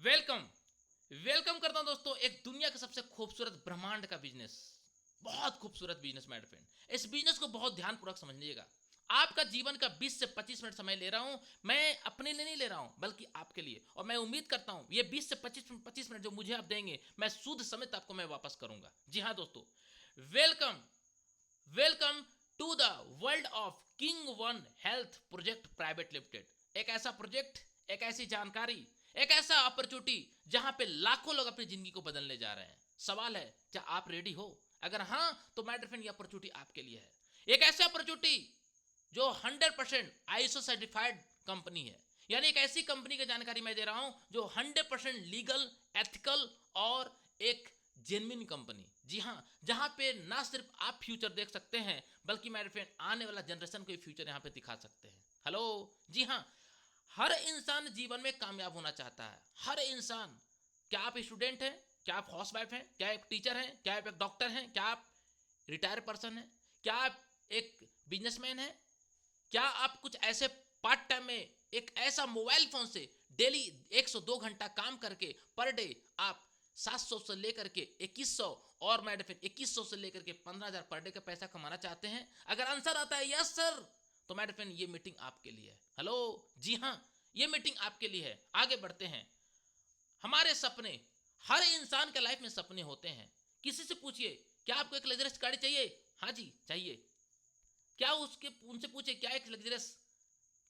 Welcome welcome करता हूं दोस्तों एक दुनिया का सबसे खूबसूरत ब्रह्मांड का बिजनेस। बहुत खूबसूरत बिजनेस माय फ्रेंड। इस बिजनेस को बहुत ध्यानपूर्वक समझिएगा। आपका जीवन का 20 से 25 मिनट समय ले रहा हूं। मैं अपने लिए नहीं ले रहा हूं बल्कि आपके लिए, और मैं उम्मीद करता हूं ये 20 से 25 मिनट जो मुझे आप देंगे मैं शुद्ध समेत आपको मैं वापस करूंगा। जी हाँ दोस्तों, welcome welcome to the world of King one Health Project Private Limited. एक ऐसा प्रोजेक्ट, एक ऐसी जानकारी, एक ऐसा अपॉर्चुनिटी जहां पे लाखों लोग अपनी जिंदगी को बदलने जा रहे हैं। सवाल है, क्या आप रेडी हो? अगर हाँ तो माय डियर फ्रेंड, ये अपॉर्चुनिटी आपके लिए है। एक ऐसी अपॉर्चुनिटी जो 100% आईएसओ सर्टिफाइड कंपनी है। यानी एक ऐसी कंपनी की जानकारी मैं दे रहा हूं जो 100% लीगल, एथिकल और एक जेन्युइन कंपनी। जी हाँ, जहां पे ना सिर्फ आप फ्यूचर देख सकते हैं बल्कि मेरे फ्रेंड आने वाला जनरेशन को फ्यूचर यहां पे दिखा सकते हैं। हेलो, जी हाँ, हर इंसान जीवन में कामयाब होना चाहता है। हर इंसान। क्या आप स्टूडेंट हैं? क्या आप हाउस वाइफ हैं? क्या एक टीचर हैं? क्या आप एक डॉक्टर हैं? क्या आप रिटायर पर्सन हैं? क्या आप एक बिजनेसमैन हैं? क्या आप कुछ ऐसे पार्ट टाइम में एक ऐसा मोबाइल फोन से डेली 102 घंटा काम करके पर डे आप 700 से लेकर के 2100 और मैं फिर 2100 से लेकर के 15,000 पर डे का पैसा कमाना चाहते हैं? अगर आंसर आता है यस सर, तो मैं फ्रेंड ये मीटिंग आपके लिए है। हेलो, जी हाँ, ये मीटिंग आपके लिए है। आगे बढ़ते हैं। हमारे सपने, हर इंसान के लाइफ में सपने होते हैं। किसी से पूछिए, क्या आपको एक लग्जरियस गाड़ी चाहिए? हाँ जी चाहिए। क्या उसके उनसे पूछे, क्या एक लग्जरियस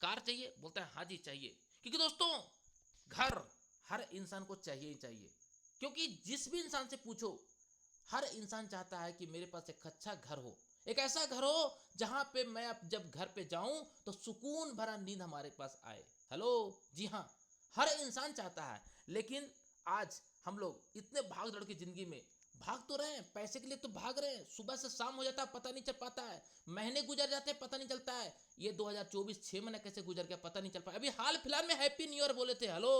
कार चाहिए? बोलता है हाँ जी चाहिए। क्योंकि दोस्तों, घर हर इंसान को चाहिए ही चाहिए। क्योंकि जिस भी इंसान से पूछो, हर इंसान चाहता है कि मेरे पास एक अच्छा घर हो, एक ऐसा घर हो जहां पे मैं अब जब घर पे जाऊं तो सुकून भरा नींद हमारे पास आए। हेलो, जी हाँ, हर इंसान चाहता है। लेकिन आज हम लोग इतने भाग दौड़ की जिंदगी में भाग तो रहे हैं, पैसे के लिए तो भाग रहे हैं। सुबह से शाम हो जाता है, पता नहीं चल पाता है। महीने गुजर जाते हैं, पता नहीं चलता है। ये 2024 6 महीने कैसे गुजर गया पता नहीं चल पाया। अभी हाल फिलहाल में हैप्पी न्यू ईयर बोले थे। हेलो,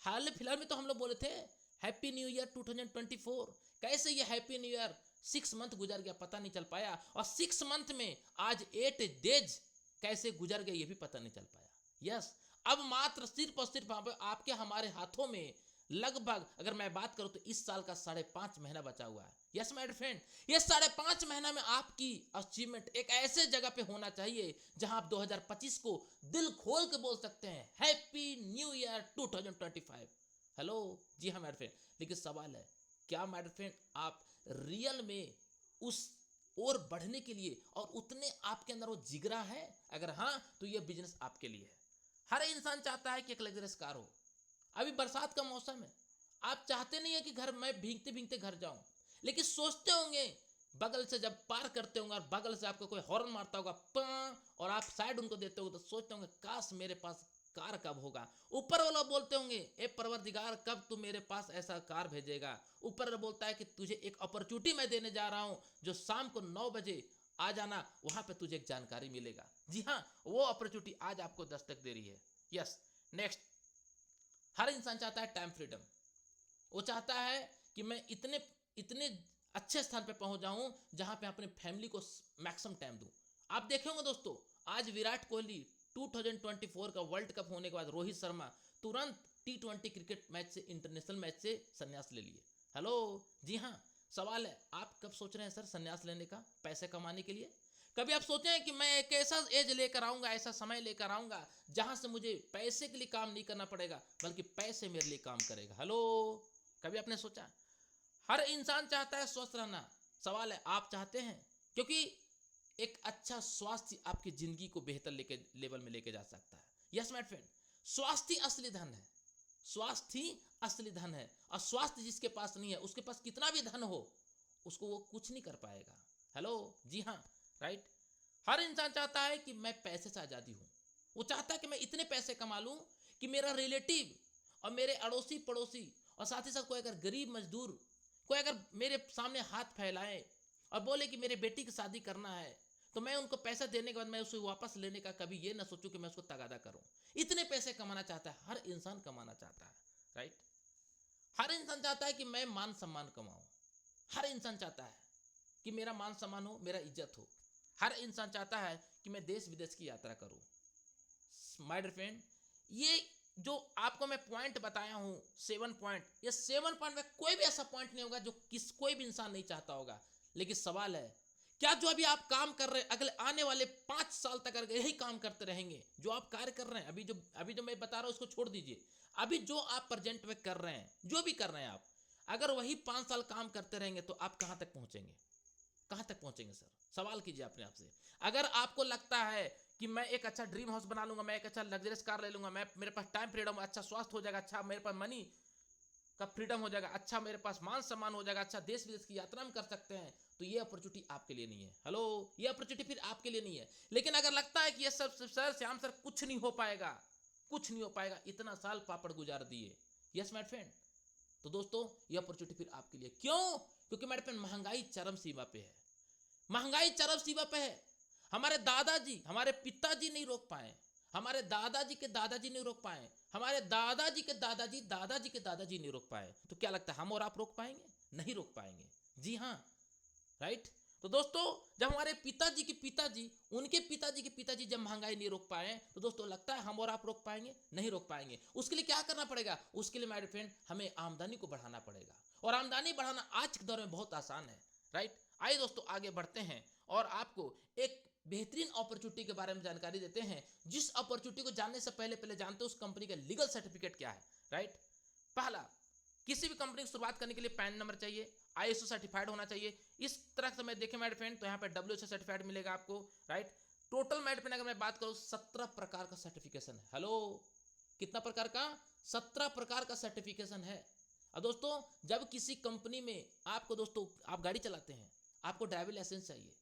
हाल फिलहाल में तो हम लोग बोले थे हैप्पी न्यू ईयर 2024। कैसे ये हैप्पी न्यू ईयर 6 मंथ गुजर गया पता नहीं चल पाया। और 6 मंथ में आज 8 डेज कैसे गुजर गए ये भी पता नहीं चल पाया। यस, अब मात्र सिर्फ और सिर्फ आपके हमारे हाथों में लगभग, अगर मैं बात करूं तो इस साल का 5.5 महीना बचा हुआ है। यस माय फ्रेंड, ये 5.5 महीना में आपकी अचीवमेंट एक ऐसे जगह पे होना चाहिए जहां आप 2025 को दिल खोल के बोल सकते हैं हैप्पी न्यू ईयर 2025। हेलो, जी हाँ मेरे फ्रेंड। लेकिन सवाल है, क्या मेरे फ्रेंड आप रियल में उस और बढ़ने के लिए और उतने आपके अंदर वो जिगरा है? अगर हाँ तो ये बिजनेस आपके लिए है। हर इंसान चाहता है कि एक लग्जरियस कार हो। अभी बरसात का मौसम है, आप चाहते नहीं है कि घर मैं भीगते भीगते घर जाऊं, लेकिन सोचते होंगे बगल से जब पार करते होंगे और बगल से आपको कोई हॉर्न मारता होगा पा, और आप साइड उनको देते होंगे तो सोचते होंगे काश मेरे पास कार कब होगा। ऊपर वाला बोलते होंगे ए परवरदिगार कब तू मेरे पास ऐसा कार भेजेगा। ऊपर वाला बोलता है कि तुझे एक अपॉर्चुनिटी मैं देने जा रहा हूं जो शाम को 9 बजे आ जाना, वहां पे तुझे एक जानकारी मिलेगा। जी हाँ, वो अपॉर्चुनिटी आज आपको दस्तक दे रही है। यस, नेक्स्ट, हर इंसान चाहता है टाइम फ्रीडम। वो चाहता है कि मैं इतने इतने अच्छे स्थान पे पहुंच जाऊं जहां पे अपने फैमिली को मैक्सिमम टाइम दूं। आप देखे होंगे दोस्तों, आज विराट कोहली 2024 का वर्ल्ड कप होने के बाद रोहित शर्मा तुरंत T20 क्रिकेट मैच से, इंटरनेशनल मैच से संन्यास ले लिए। हेलो, जी हाँ, सवाल है आप कब सोच रहे हैं सर संन्यास लेने का पैसे कमाने के लिए? कभी आप सोचे हैं कि मैं एक ऐसा एज लेकर आऊंगा, ऐसा समय लेकर आऊंगा जहां से मुझे पैसे के लिए काम नहीं करना पड़ेगा बल्कि पैसे मेरे लिए काम करेगा? हेलो, कभी आपने सोचा? हर इंसान चाहता है स्वस्थ रहना। सवाल है आप चाहते हैं? क्योंकि एक अच्छा स्वास्थ्य आपकी जिंदगी को बेहतर लेके लेवल में लेके जा सकता है। यस माय फ्रेंड, स्वास्थ्य असली धन है। स्वास्थ्य असली धन है, और स्वास्थ्य जिसके पास नहीं है उसके पास कितना भी धन हो उसको वो कुछ नहीं कर पाएगा। हेलो, जी हाँ, राइट। हर इंसान चाहता है कि मैं पैसे से आजादी हूं। वो चाहता है कि मैं इतने पैसे कमा लूं कि मेरा रिलेटिव और मेरे अड़ोसी पड़ोसी और साथ ही साथ कोई अगर गरीब मजदूर कोई अगर मेरे सामने हाथ फैलाए और बोले कि मेरे बेटी की शादी करना है, तो मैं उनको पैसा देने के बाद मैं उसे वापस लेने का कभी ये ना सोचूं कि मैं उसको तगादा करूं। इतने पैसे कमाना चाहता है, हर इंसान कमाना चाहता है, राइट। हर इंसान चाहता है कि मैं मान सम्मान कमाऊं। हर इंसान चाहता है कि मेरा मान सम्मान हो, मेरा इज्जत हो। हर इंसान चाहता है कि मैं देश विदेश की यात्रा करूं। माय डियर फ्रेंड, ये जो आपको मैं पॉइंट बताया हूं 7 पॉइंट, ये 7 पॉइंट में कोई भी ऐसा पॉइंट नहीं होगा जो कोई भी इंसान नहीं चाहता होगा। लेकिन सवाल है, क्या जो अभी आप काम कर रहे हैं अगले आने वाले 5 साल तक अगर यही काम करते रहेंगे, जो आप कार्य कर रहे हैं अभी जो मैं बता रहा हूं उसको छोड़ दीजिए, अभी जो आप प्रेजेंट में कर रहे हैं, जो भी कर रहे हैं आप, अगर वही 5 साल काम करते रहेंगे तो आप कहां तक पहुंचेंगे? कहां तक पहुंचेंगे सर? सवाल कीजिए अपने आप से। अगर आपको लगता है कि मैं एक अच्छा ड्रीम हाउस बना लूंगा, मैं एक अच्छा लग्जरियस कार ले लूंगा, मैं मेरे पास टाइम फ्रीडम, अच्छा स्वास्थ्य हो जाएगा, अच्छा मेरे पास मनी का फ्रीडम हो जाएगा, अच्छा मेरे पास मान सम्मान हो जाएगा, अच्छा देश विदेश की यात्रा हम कर सकते हैं, तो ये अपॉर्चुनिटी आपके लिए नहीं है। हेलो, ये अपॉर्चुनिटी फिर आपके लिए नहीं है। लेकिन अगर लगता है कि ये सब सर श्याम सर कुछ नहीं हो पाएगा, कुछ नहीं हो पाएगा, इतना साल पापड़ गुजार दिए, यस माय फ्रेंड, तो दोस्तों ये अपॉर्चुनिटी फिर आपके लिए। क्यों? क्योंकि मेरे फ्रेंड महंगाई चरम सीमा पे है, महंगाई चरम सीमा पे है। हमारे दादाजी, हमारे पिताजी नहीं रोक पाए, हमारे दादाजी के दादाजी नहीं रोक पाए, हमारे दादाजी के दादाजी दादाजी के दादाजी नहीं रोक पाए, तो क्या लगता है हम और आप रोक पाएंगे? नहीं रोक पाएंगे। जी हाँ, राइट। तो दोस्तों जब हमारे पिताजी के पिताजी, उनके पिताजी के पिताजी जब महंगाई नहीं रोक पाए, तो दोस्तों लगता है हम और आप रोक पाएंगे? नहीं रोक पाएंगे। उसके लिए क्या करना पड़ेगा? उसके लिए मेरे फ्रेंड हमें आमदनी को बढ़ाना पड़ेगा, और आमदनी बढ़ाना आज के दौर में बहुत आसान है, राइट। आइए दोस्तों आगे बढ़ते हैं और आपको एक बेहतरीन अपॉर्चुनिटी के बारे में जानकारी देते हैं, जिस अपॉर्चुनिटी को जानने से पहले जानते हैं उस कंपनी का लीगल सर्टिफिकेट क्या है, राइट। पहला, किसी भी कंपनी की शुरुआत करने के लिए पैन नंबर चाहिए, आईएसओ सर्टिफाइड होना चाहिए। इस तरह से मैं देखें मेरे फ्रेंड, तो यहाँ पे डब्ल्यूएचओ सर्टिफाइड मिलेगा आपको, राइट। टोटल मेरे फ्रेंड अगर मैं बात करूँ 17 प्रकार का सर्टिफिकेशन है। हेलो, कितना प्रकार का? 17 प्रकार का सर्टिफिकेशन है। और दोस्तों जब किसी कंपनी में आपको, दोस्तों आप गाड़ी चलाते हैं, आपको ड्राइविंग लाइसेंस चाहिए।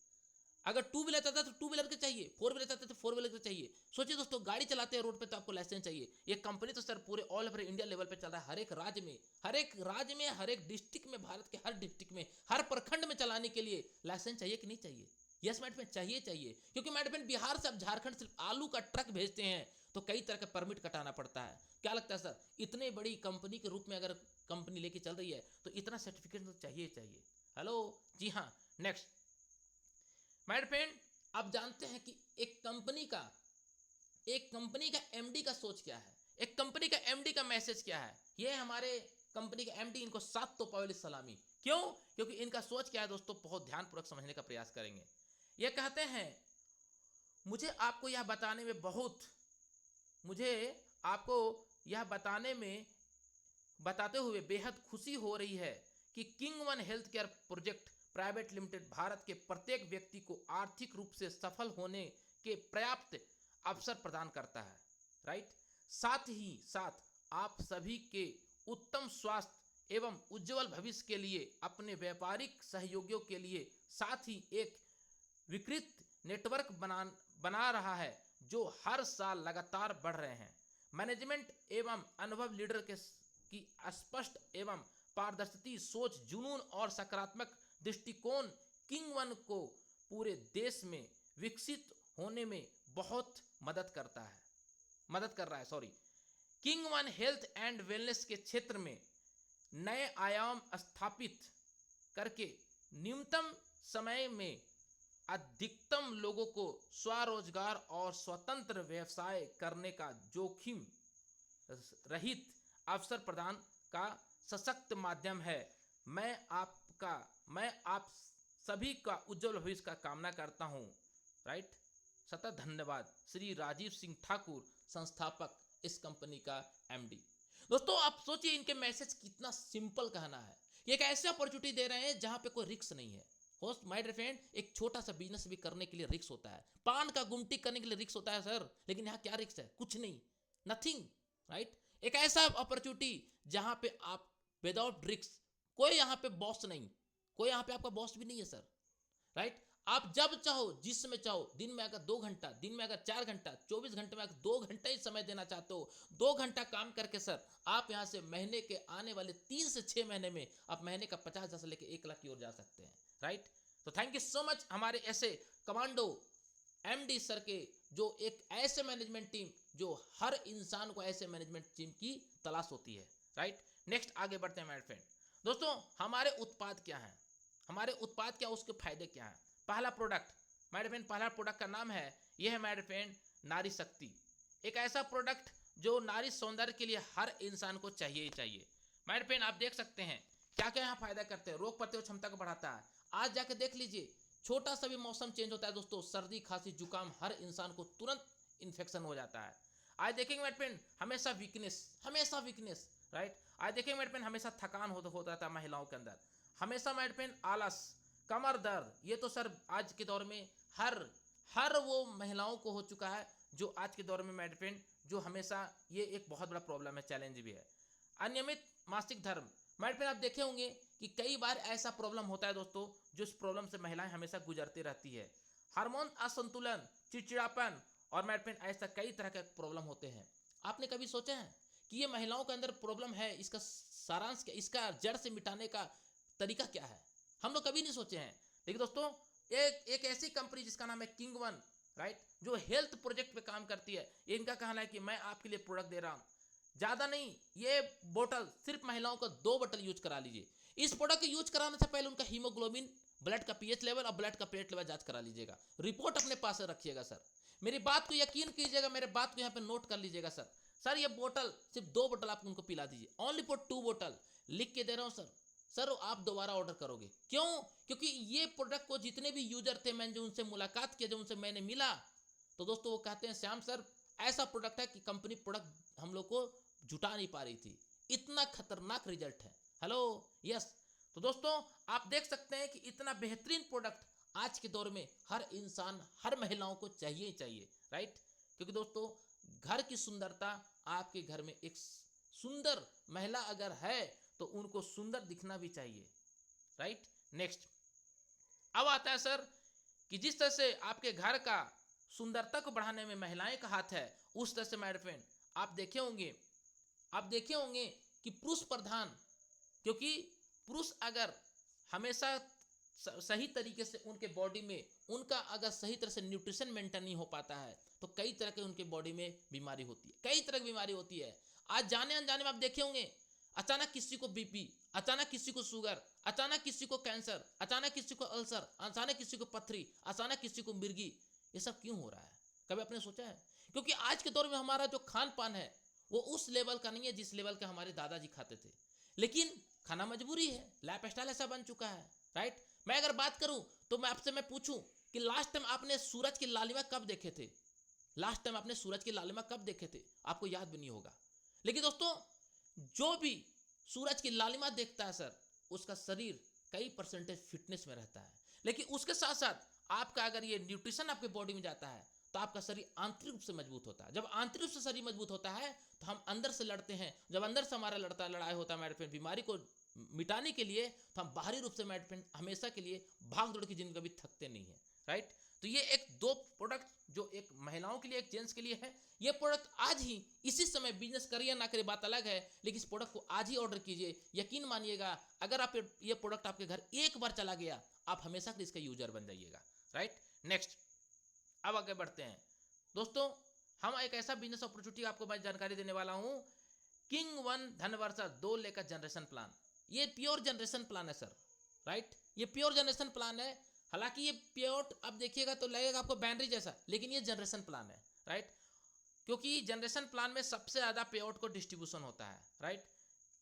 अगर टू व्हीलर चलता है तो टू व्हीलर के चाहिए, फोर व्हीलर चलता है तो फोर व्हीलर के चाहिए। सोचिए दोस्तों, गाड़ी चलाते हैं रोड पे तो आपको लाइसेंस चाहिए। ये कंपनी तो सर पूरे ऑल ओवर इंडिया लेवल पे चल रहा है, हर एक राज्य में, हर एक राज्य में, हर एक डिस्ट्रिक्ट में, भारत के हर डिस्ट्रिक्ट में, हर प्रखंड में चलाने के लिए लाइसेंस चाहिए कि नहीं चाहिए? यस मैडम, चाहिए चाहिए। क्योंकि मैडम बिहार से, अब झारखंड से आलू का ट्रक भेजते हैं तो कई तरह का परमिट कटाना पड़ता है। क्या लगता है सर, इतने बड़ी कंपनी के रूप में अगर कंपनी लेके चल रही है तो इतना सर्टिफिकेट तो चाहिए चाहिए। हेलो, जी हाँ। नेक्स्ट माय फ्रेंड, आप जानते हैं कि एक कंपनी का एमडी का सोच क्या है, एक कंपनी का एमडी का मैसेज क्या है? ये हमारे कंपनी के एमडी, इनको 7 तोपा वाली सलामी। क्यों? क्योंकि इनका सोच क्या है दोस्तों, बहुत ध्यानपूर्वक समझने का प्रयास करेंगे। ये कहते हैं, मुझे आपको यह बताने में बहुत, मुझे आपको यह बताते हुए बेहद खुशी हो रही है कि king one health care project Private limited Bharat के प्रत्येक व्यक्ति को आर्थिक रूप से सफल होने के पर्याप्त अवसर प्रदान करता है, राइट। साथ ही साथ आप सभी के उत्तम स्वास्थ्य एवं उज्जवल भविष्य के लिए अपने व्यापारिक सहयोगियों के लिए साथ ही एक विकृत नेटवर्क बना रहा है, जो हर साल लगातार बढ़ रहे हैं। मैनेजमेंट एवं अनुभव लीडर की स्पष्ट एवं पारदर्शी सोच, जुनून और सकारात्मक दृष्टिकोण किंग वन को पूरे देश में विकसित होने में बहुत मदद कर रहा है। King one health and wellness के क्षेत्र में नए आयाम स्थापित करके न्यूनतम समय में अधिकतम लोगों को स्वरोजगार और स्वतंत्र व्यवसाय करने का जोखिम रहित अवसर प्रदान का सशक्त माध्यम है। मैं आप सभी का उज्जवल भविष्य का कामना करता हूं, राइट। सतत धन्यवाद, श्री राजीव सिंह ठाकुर, संस्थापक, इस कंपनी का एमडी। दोस्तों आप सोचिए इनके मैसेज कितना सिंपल कहना है। ये एक ऐसे अपॉर्चुनिटी दे रहे हैं जहां पे कोई रिस्क नहीं है। होस्ट माय डियर फ्रेंड, एक छोटा सा बिजनेस भी करने के लिए रिस्क होता है, पान का गुमटी करने के लिए रिस्क होता है सर, लेकिन यहाँ क्या रिस्क है? कुछ नहीं, नथिंग, राइट। एक ऐसा अपॉर्चुनिटी जहां पे आप विदाउट रिस्क, कोई यहाँ पे बॉस नहीं, कोई यहाँ पे आपका बॉस भी नहीं है सर, राइट। आप जब चाहो, जिस समय चाहो, दिन में अगर 2 घंटा, दिन में अगर 4 घंटा, 24 घंटे में अगर 2 घंटा ही समय देना चाहते हो, 2 घंटा काम करके सर आप यहां से महीने के आने वाले 3 से 6 महीने में आप महीने का 50,000 से लेकर 1 लाख की ओर जा सकते हैं, राइट। तो थैंक यू सो मच हमारे ऐसे कमांडो एमडी सर के, जो एक ऐसे मैनेजमेंट टीम, जो हर इंसान को ऐसे मैनेजमेंट टीम की तलाश होती है, राइट। नेक्स्ट आगे बढ़ते हैं मेरे फ्रेंड। दोस्तों हमारे उत्पाद क्या है, हमारे उत्पाद क्या, उसके फायदे क्या है? पहला प्रोडक्ट मेरे फ्रेंड, पहला प्रोडक्ट का नाम है, यह है मेरे फ्रेंड नारी शक्ति। एक ऐसा प्रोडक्ट जो नारी सौंदर्य के लिए हर इंसान को चाहिए ही चाहिए। माय फ्रेंड आप देख सकते हैं क्या क्या यहाँ फायदा करते हैं, रोग प्रतिरोधक क्षमता को बढ़ाता है। आज जाके देख लीजिए, छोटा सा भी मौसम चेंज होता है दोस्तों, सर्दी खांसी जुकाम हर इंसान को तुरंत इन्फेक्शन हो जाता है। आज देखेंगे माय फ्रेंड हमेशा वीकनेस, राइट। आज देखेंगे माय फ्रेंड हमेशा थकान होता था महिलाओं के अंदर, हमेशा माय फ्रेंड आलस, कमर दर्द, ये तो सर आज के दौर में हर वो महिलाओं को हो चुका है, जो आज के दौर में माय फ्रेंड जो हमेशा ये एक बहुत बड़ा प्रॉब्लम है, चैलेंज भी है। अनियमित मासिक धर्म, माय फ्रेंड आप देखे होंगे कि कई बार ऐसा प्रॉब्लम होता है दोस्तों, जो इस प्रॉब्लम से महिलाएं हमेशा गुजरती रहती है। हार्मोन असंतुलन, चिड़चिड़ापन और माय फ्रेंड ऐसा कई तरह के प्रॉब्लम होते हैं। आपने कभी सोचा है कि ये महिलाओं के अंदर प्रॉब्लम है, इसका सारांश क्या, इसका जड़ से मिटाने का तरीका क्या है? हम लोग कभी नहीं सोचे हैं। लेकिन दोस्तों एक ऐसी कंपनी जिसका नाम है किंग वन, राइट, जो हेल्थ प्रोजेक्ट पे काम करती है, इनका कहना है कि मैं आपके लिए प्रोडक्ट दे रहा हूं, ज्यादा नहीं, ये बोतल सिर्फ महिलाओं को 2 बोतल यूज करा लीजिए। इस प्रोडक्ट को यूज कराने से पहले उनका हीमोग्लोबिन, ब्लड का पीएच लेवल और ब्लड का प्लेट लेवल जांच करा लीजिएगा। रिपोर्ट अपने पास रखिएगा सर, मेरी बात को यकीन कीजिएगा, मेरे बात को यहाँ पे नोट कर लीजिएगा सर ये बोतल सिर्फ 2 बोतल आप उनको पिला दीजिए, ओनली फॉर 2 बोतल, लिख के दे रहा हूँ सर आप दोबारा ऑर्डर करोगे। क्यों? क्योंकि ये प्रोडक्ट को जितने भी यूजर थे, मैंने जो उनसे मुलाकात किया, जो उनसे मैंने मिला, तो दोस्तों वो कहते हैं श्याम सर ऐसा प्रोडक्ट है कि कंपनी प्रोडक्ट हम लोग को जुटा नहीं पा रही थी, इतना खतरनाक रिजल्ट है। Hello, yes. तो दोस्तों आप देख सकते हैं कि इतना बेहतरीन प्रोडक्ट आज के दौर में हर इंसान, हर महिलाओं को चाहिए ही चाहिए, राइट। क्योंकि दोस्तों घर की सुंदरता, आपके घर में एक सुंदर महिला अगर है तो उनको सुंदर दिखना भी चाहिए, राइट। नेक्स्ट, अब आता है सर कि जिस तरह से आपके घर का सुंदरता को बढ़ाने में महिलाएं का हाथ है, उस तरह से माय फ्रेंड आप देखे होंगे कि पुरुष प्रधान, क्योंकि पुरुष अगर हमेशा सही तरीके से उनके बॉडी में उनका अगर सही तरह से न्यूट्रिशन मेंटेन नहीं हो पाता है, तो कई तरह के उनके बॉडी में बीमारी होती है, कई तरह की बीमारी होती है। आज जाने अनजाने में आप देखे होंगे, अचानक किसी को बीपी, अचानक किसी को शुगर, अचानक किसी को कैंसर, अचानक किसी को अल्सर, अचानक किसी को पथरी, अचानक किसी को मिर्गी। ये सब क्यों हो रहा है? कभी आपने सोचा है? क्योंकि आज के दौर में हमारा जो खान पान है वो उस लेवल का नहीं है जिस लेवल के हमारे दादाजी खाते थे, लेकिन खाना मजबूरी है, लाइफ स्टाइल ऐसा बन चुका है, राइट। मैं अगर बात करूं तो मैं आपसे पूछूं कि लास्ट टाइम आपने सूरज की लालिमा कब देखे थे? लास्ट टाइम आपने सूरज की लालिमा कब देखे थे? आपको याद भी नहीं होगा। लेकिन दोस्तों जो भी सूरज की लालिमा देखता है सर, उसका शरीर कई परसेंटेज फिटनेस में रहता है। लेकिन उसके साथ साथ आपका अगर ये न्यूट्रिशन आपके बॉडी में जाता है तो आपका शरीर आंतरिक रूप से मजबूत होता है। जब आंतरिक रूप से शरीर मजबूत होता है तो हम अंदर से लड़ते हैं। जब अंदर से हमारा लड़ाई होता है हमारे बीमारी को मिटाने के लिए, तो हम बाहरी रूप से हमेशा के लिए भाग दौड़ की जिंदगी कभी थकते नहीं है, राइट। तो ये एक 2 प्रोडक्ट जो एक महिलाओं के लिए, एक जेंट्स के लिए है। ये प्रोडक्ट आज ही इसी समय, बिजनेस करिए ना करिए बात अलग है, लेकिन इस प्रोडक्ट को आज ही ऑर्डर कीजिए। यकीन मानिएगा, अगर आप ये प्रोडक्ट आपके घर एक बार चला गया, आप हमेशा के इसका यूजर बन जाइएगा, राइट। नेक्स्ट, अब आगे बढ़ते हैं दोस्तों। हम एक ऐसा बिजनेस अपॉर्चुनिटी आपको मैं जानकारी देने वाला हूं, किंग वन धनवर्षा 2 लेकर जनरेशन प्लान। ये प्योर जनरेशन प्लान है सर, राइट। ये प्योर जनरेशन प्लान है। हालांकि ये प्योर अब देखिएगा तो लगेगा आपको बैनरी जैसा, लेकिन ये जनरेशन प्लान है, राइट। क्योंकि जनरेशन प्लान में सबसे ज्यादा पे आउट को डिस्ट्रीब्यूशन होता है, राइट।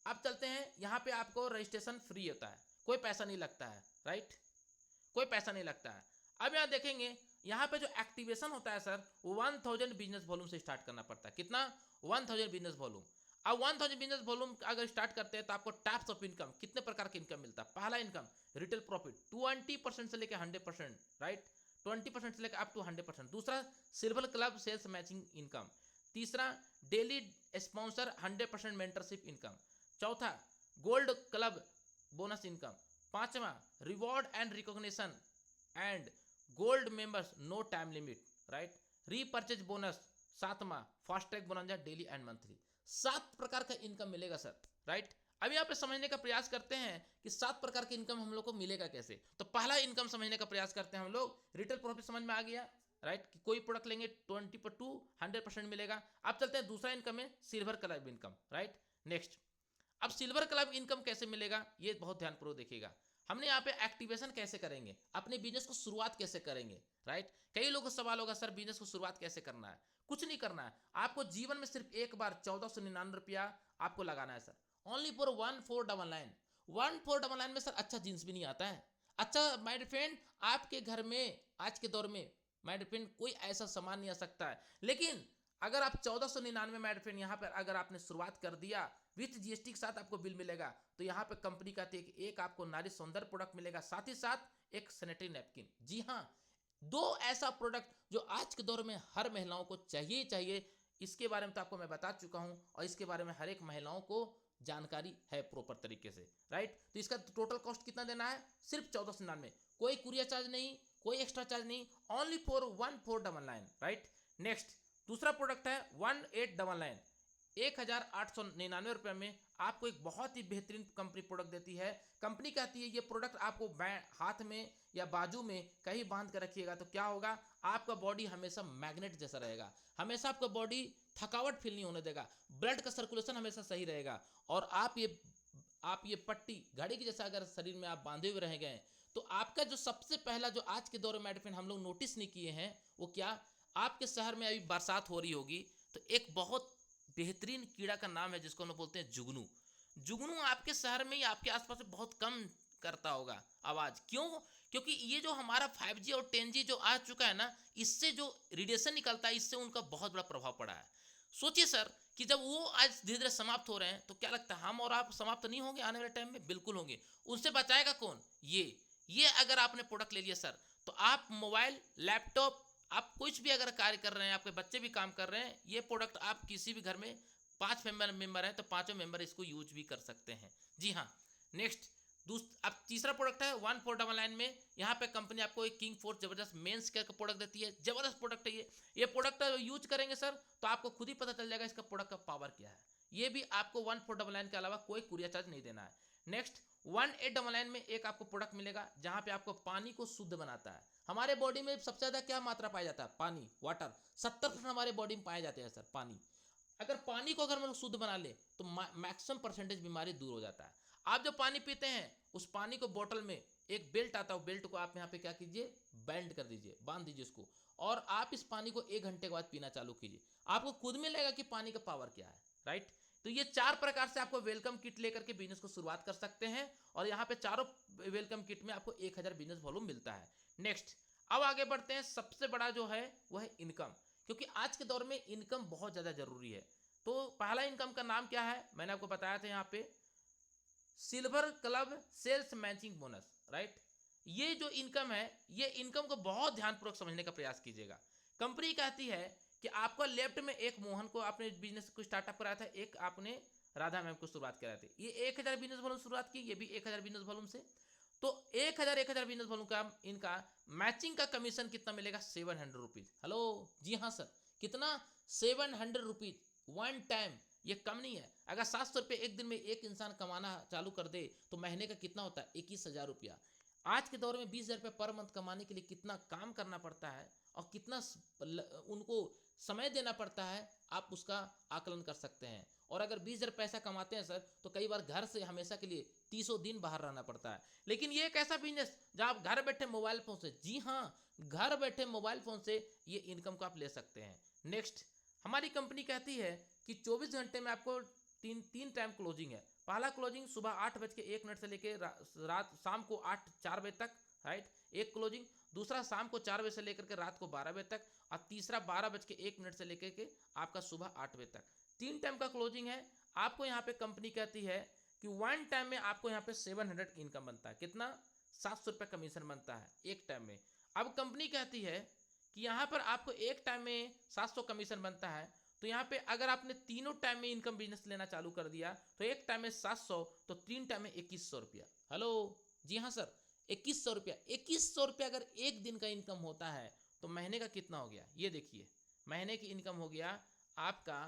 अब चलते हैं, यहाँ पे आपको रजिस्ट्रेशन फ्री होता है, कोई पैसा नहीं लगता है, राइट, कोई पैसा नहीं लगता है। अब यहाँ देखेंगे, यहाँ पे जो एक्टिवेशन होता है सर, 1000 बिजनेस वॉल्यूम से स्टार्ट करना पड़ता है। कितना? 1000 बिजनेस वॉल्यूम। अब 1000 बिजनेस वॉल्यूम अगर स्टार्ट करते हैं तो आपको टाइप्स ऑफ इनकम, कितने प्रकार की इनकम मिलता है? पहला इनकम रिटेल प्रॉफिट 20% से लेकर 100%, राइट, 20% से लेकर अप टू 100%। दूसरा silver club sales matching income. तीसरा डेली स्पॉन्सर 100% मेंटरशिप इनकम। चौथा गोल्ड क्लब बोनस इनकम। पांचवा reward and recognition and gold members no time limit, right, repurchase bonus. सातवां fast track bonus daily and monthly. 7 प्रकार का income मिलेगा sir, right. अब यहाँ पे समझने का प्रयास करते हैं कि 7 प्रकार की इनकम हम लोग को मिलेगा कैसे। तो पहला इनकम समझने का प्रयास करते हैं हम लोग। रिटेल प्रॉफिट समझ में आ गया, राइट, कि कोई प्रोडक्ट लेंगे 100% मिलेगा। अब चलते हैं दूसरा इनकम है silver club income, right. Next, अब सिल्वर क्लब इनकम कैसे मिलेगा, ये बहुत ध्यानपूर्वक देखिएगा। हमने यहाँ पे एक्टिवेशन कैसे करेंगे, अपने बिजनेस को शुरुआत कैसे करेंगे, राइट। कई लोगों को सवाल होगा सर बिजनेस को शुरुआत कैसे करना है। कुछ नहीं करना है, आपको जीवन में सिर्फ एक बार 1499 रुपया आपको लगाना है सर, ओनली फॉर 1499। 1499 में सर अच्छा जींस भी नहीं आता है। अच्छा माय फ्रेंड, आपके घर में आज के दौर में माय फ्रेंड कोई ऐसा सामान नहीं आ सकता है, लेकिन अगर आप 1499 माय फ्रेंड यहाँ पर अगर आपने शुरुआत कर दिया विथ जीएसटी के साथ आपको बिल मिलेगा, तो यहाँ पे कंपनी कहती है कि एक आपको नारी सौंदर्य प्रोडक्ट मिलेगा, साथ ही साथ एक सैनिटरी नैपकिन। जी हाँ, दो ऐसा प्रोडक्ट जो आज के दौर में हर महिलाओं को चाहिए चाहिए। इसके बारे में तो आपको मैं बता चुका हूं और इसके बारे में हर एक महिलाओं को जानकारी है प्रॉपर तरीके से, राइट। तो इसका टोटल कॉस्ट कितना देना है, सिर्फ 1499, कोई कुरियर चार्ज नहीं, कोई एक्स्ट्रा चार्ज नहीं, ओनली फॉर 1499, राइट। नेक्स्ट दूसरा प्रोडक्ट है 1899, 1899 में आपको एक बहुत ही बेहतरीन कंपनी प्रोडक्ट देती है। कंपनी कहती है ये प्रोडक्ट आपको हाथ में या बाजू में कहीं बांध कर रखिएगा तो क्या होगा, आपका बॉडी हमेशा मैग्नेट जैसा रहेगा, हमेशा आपका बॉडी थकावट फील नहीं होने देगा, ब्लड का सर्कुलेशन हमेशा सही रहेगा। और आप ये पट्टी घड़ी की जैसा अगर शरीर में आप बांधे हुए रह गए तो आपका जो सबसे पहला जो आज के दौर में हम लोग नोटिस नहीं किए हैं वो क्या, आपके शहर में अभी बरसात हो रही होगी तो एक बहुत बेहतरीन कीड़ा का नाम है जिसको हम लोग बोलते हैं जुगनू। जुगनू आपके शहर में या आपके आसपास में बहुत कम करता होगा आवाज, क्यों, क्योंकि ये जो हमारा 5G और 10G जो आ चुका है ना, इससे जो रेडिएशन निकलता है इससे उनका बहुत बड़ा प्रभाव पड़ा है। सोचिए सर कि जब वो आज धीरे धीरे समाप्त हो रहे हैं तो क्या लगता है हम और आप समाप्त नहीं होंगे आने वाले टाइम में, बिल्कुल होंगे। उनसे बचाएगा कौन, ये अगर आपने प्रोडक्ट ले लिया सर तो आप मोबाइल लैपटॉप आप कुछ भी अगर कार्य कर रहे हैं, आपके बच्चे भी काम कर रहे हैं, ये प्रोडक्ट आप किसी भी घर में 5 मेंबर हैं तो 5 मेंबर इसको यूज भी कर सकते हैं। जी हाँ। नेक्स्ट अब तीसरा प्रोडक्ट है 1499 में, यहाँ पे कंपनी आपको एक किंग फोर्स जबरदस्त मेंस केयर का प्रोडक्ट देती है। जबरदस्त प्रोडक्ट है ये प्रोडक्ट यूज करेंगे सर तो आपको खुद ही पता चल जाएगा इसका प्रोडक्ट का पावर क्या है। ये भी आपको 1499 के अलावा कोई कुरियर चार्ज नहीं देना है। नेक्स्ट 1899 में एक आपको प्रोडक्ट मिलेगा जहाँ पे आपको पानी को शुद्ध बनाता है। हमारे बॉडी में सबसे ज्यादा क्या मात्रा पाया जाता है, पानी, वाटर, 70% हमारे बॉडी में पाए जाते हैं सर पानी। अगर पानी को अगर हम लोग शुद्ध बना ले तो मैक्सिमम परसेंटेज बीमारी दूर हो जाता है। आप जो पानी पीते हैं उस पानी को बोतल में एक बेल्ट आता है, बेल्ट को आप यहाँ पे क्या कीजिए, बैंड कर दीजिए, बांध दीजिए इसको, और आप इस पानी को 1 घंटे के बाद पीना चालू कीजिए, आपको खुद में लगेगा कि पानी का पावर क्या है, राइट। तो ये 4 प्रकार से आपको वेलकम किट लेकर के बिजनेस को शुरुआत कर सकते हैं और यहाँ पे चारों वेलकम किट में आपको 1000 बिजनेस वॉल्यूम मिलता है। नेक्स्ट अब आगे बढ़ते हैं, सबसे बड़ा जो है वह है इनकम, क्योंकि आज के दौर में इनकम बहुत ज़्यादा जरूरी है। तो पहला इनकम का नाम क्या है, मैंने आपको बताया था यहाँ पे, silver club sales matching bonus, right. ये जो इनकम है ये इनकम को बहुत ध्यानपूर्वक समझने का प्रयास कीजिएगा। कंपनी कहती है कि आपका लेफ्ट में एक मोहन को आपने बिजनेस को स्टार्टअप कराया था, एक आपने राधा मैम को शुरुआत कराई थी, ये 1000 बिजनेस वॉल्यूम शुरुआत की, ये भी 1000 बिजनेस वॉल्यूम से। तो 1000 बिजनेस वॉल्यूम का इनका मैचिंग का कमीशन कितना मिलेगा, 700 रुपीज। हेलो, जी हाँ सर, कितना, 700 रुपीज वन टाइम। ये कम नहीं है। अगर 700 रुपये एक दिन में एक इंसान कमाना चालू कर दे तो महीने का कितना होता है, 21,000 रुपया। आज के दौर में 20,000 रुपये पर मंथ कमाने के लिए कितना काम करना पड़ता है और कितना उनको समय देना पड़ता है, आप उसका आकलन कर सकते हैं। और अगर 20,000 पैसा कमाते हैं सर तो कई बार घर से हमेशा के लिए 30 दिन बाहर रहना पड़ता है। लेकिन ये एक ऐसा बिजनेस जहाँ आप घर बैठे मोबाइल फोन से, जी हाँ, घर बैठे मोबाइल फोन से ये इनकम को आप ले सकते हैं। नेक्स्ट हमारी कंपनी कहती है कि 24 घंटे में आपको तीन टाइम क्लोजिंग है। पहला क्लोजिंग सुबह 8:01 से लेकर रात शाम को 4 बजे तक, राइट, एक क्लोजिंग। दूसरा शाम को 4 बजे से लेकर के रात को 12 बजे तक, और तीसरा 12:01 से लेकर के आपका सुबह 8 बजे तक। 3 टाइम का क्लोजिंग है। आपको यहाँ पे कंपनी कहती है कि 1 टाइम में आपको यहाँ पे 700 इनकम बनता है। कितना, 700 रुपये कमीशन बनता है एक टाइम में। अब कंपनी कहती है कि यहाँ पर आपको एक टाइम में 700 कमीशन बनता है, तो यहाँ पे अगर आपने तीनों टाइम में इनकम बिजनेस लेना चालू कर दिया तो एक टाइम में 700, तो 3 टाइम में 2100 रुपया। हेलो, जी हाँ सर, 2100 रुपया। 2100 रुपया अगर एक दिन का इनकम होता है तो महीने का कितना हो गया, ये देखिए, महीने की इनकम हो गया आपका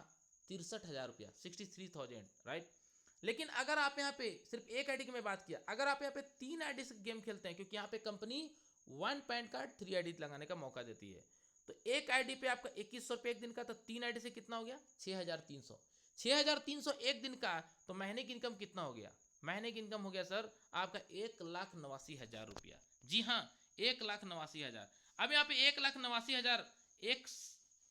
63,000 रुपया, 63,000, राइट। लेकिन अगर आप यहाँ पे सिर्फ एक आईडी की मैं बात किया, अगर आप यहाँ पे 3 आईडी से गेम खेलते हैं, क्योंकि यहाँ पे कंपनी 1 पैन कार्ड 3 आईडी लगाने का मौका देती है, तो एक आईडी पे आपका 2100 रुपये एक दिन का, तो 3 आईडी से कितना हो गया, 6,300। 6,300 एक दिन का, तो महीने की इनकम कितना हो गया, महीने की इनकम हो गया सर आपका 1,89,000 रुपया। जी हाँ, 1,89,000। अब यहाँ पे 1,89,000 एक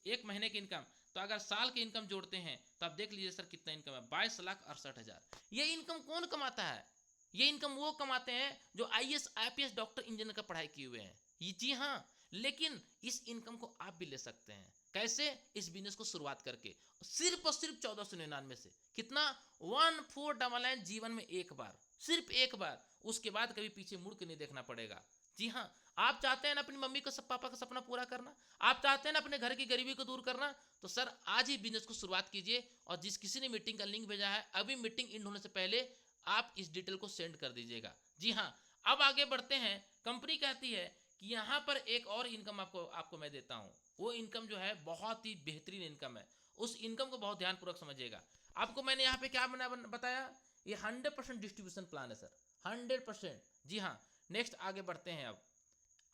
एक महीने की इनकम, तो अगर साल की इनकम जोड़ते हैं तो आप देख लीजिए सर कितना इनकम है, 22,68,000। ये इनकम कौन कमाता है? ये इनकम वो कमाते हैं जो आईएएस आईपीएस डॉक्टर इंजीनियर का पढ़ाई किए हुए हैं। ये जी हाँ, लेकिन इस इनकम को आप भी ले सकते हैं। कैसे? इस बिजनेस को शुरुआत करके सिर्फ और सिर्फ 1499 से। कितना? 1499 जीवन में एक बार, सिर्फ एक बार, उसके बाद कभी पीछे मुड़ के नहीं देखना पड़ेगा। जी हाँ, आप चाहते हैं ना अपनी मम्मी को पापा का सपना पूरा करना, आप चाहते हैं ना अपने घर की गरीबी को दूर करना, तो सर आज ही बिजनेस को शुरुआत कीजिए। और जिस किसी ने मीटिंग का लिंक भेजा है, अभी मीटिंग इंड होने से पहले आप इस डिटेल को सेंड कर दीजिएगा। जी हाँ, अब आगे बढ़ते हैं। कंपनी कहती है कि यहाँ पर एक और इनकम आपको मैं देता हूँ। वो इनकम जो है बहुत ही बेहतरीन इनकम है, उस इनकम को बहुत ध्यानपूर्वक समझिएगा। आपको मैंने यहाँ पे क्या बताया, ये 100% डिस्ट्रीब्यूशन प्लान है सर, 100%। जी हाँ, नेक्स्ट आगे बढ़ते हैं।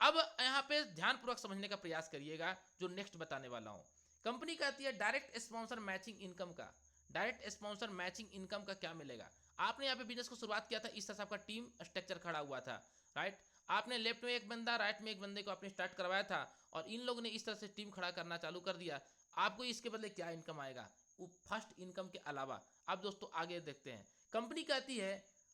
अब यहाँ पे ध्यानपूर्वक समझने का प्रयास करिएगा जो नेक्स्ट बताने वाला हूँ। कंपनी कहती है डायरेक्ट स्पॉन्सर मैचिंग इनकम का। डायरेक्ट स्पॉन्सर मैचिंग इनकम का क्या मिलेगा? आपने यहाँ पे बिजनेस को शुरुआत किया था, इस तरह से आपका टीम स्ट्रक्चर खड़ा हुआ था, राइट। आपने लेफ्ट में एक बंदा, राइट में एक बंदे को आपने स्टार्ट करवाया था, और इन लोगों ने इस तरह से टीम खड़ा करना चालू कर दिया। आपको इसके बदले क्या इनकम आएगा फर्स्ट इनकम के अलावा? अब दोस्तों आगे देखते हैं। कंपनी कहती है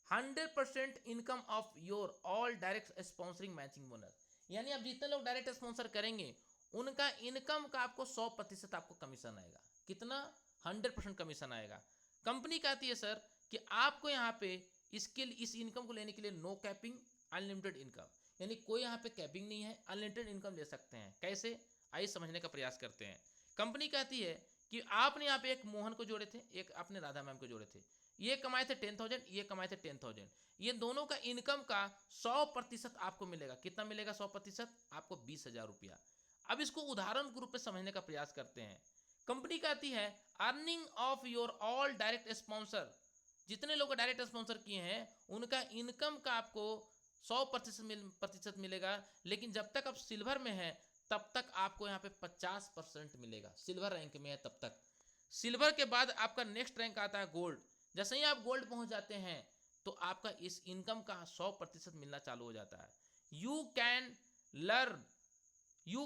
100% income of your all direct sponsoring matching bonus, यानी आप जितने लोग डायरेक्ट स्पॉन्सर करेंगे उनका इनकम का आपको 100% आपको कमीशन आएगा। कितना? 100% कमीशन आएगा। कंपनी कहती है सर कि आपको यहाँ पे इस इनकम को लेने के लिए नो कैपिंग, अनलिमिटेड इनकम, यानी कोई यहाँ पे कैपिंग नहीं है, अनलिमिटेड इनकम ले सकते हैं। कैसे? आइए समझने का प्रयास करते हैं। कंपनी कहती है कि आपने यहाँ पे एक मोहन को जोड़े थे, एक आपने राधा मैम को जोड़े थे, ये कमाए थे 10,000, ये कमाए थे 10,000, ये दोनों का इनकम का 100% आपको मिलेगा। कितना मिलेगा 100%? आपको 20,000 रुपया। अब इसको उदाहरण के रूप में समझने का प्रयास करते हैं। कंपनी कहती है earning of your all direct sponsor, जितने लोग डायरेक्ट स्पॉन्सर किए हैं उनका इनकम का आपको 100% मिलेगा, लेकिन जब तक आप सिल्वर में है तब तक आपको यहाँ पे 50% मिलेगा। सिल्वर रैंक में है तब तक। सिल्वर के बाद आपका नेक्स्ट रैंक आता है गोल्ड। जैसे ही आप गोल्ड पहुंच जाते हैं तो आपका इस इनकम का 100% मिलना चालू हो जाता है। You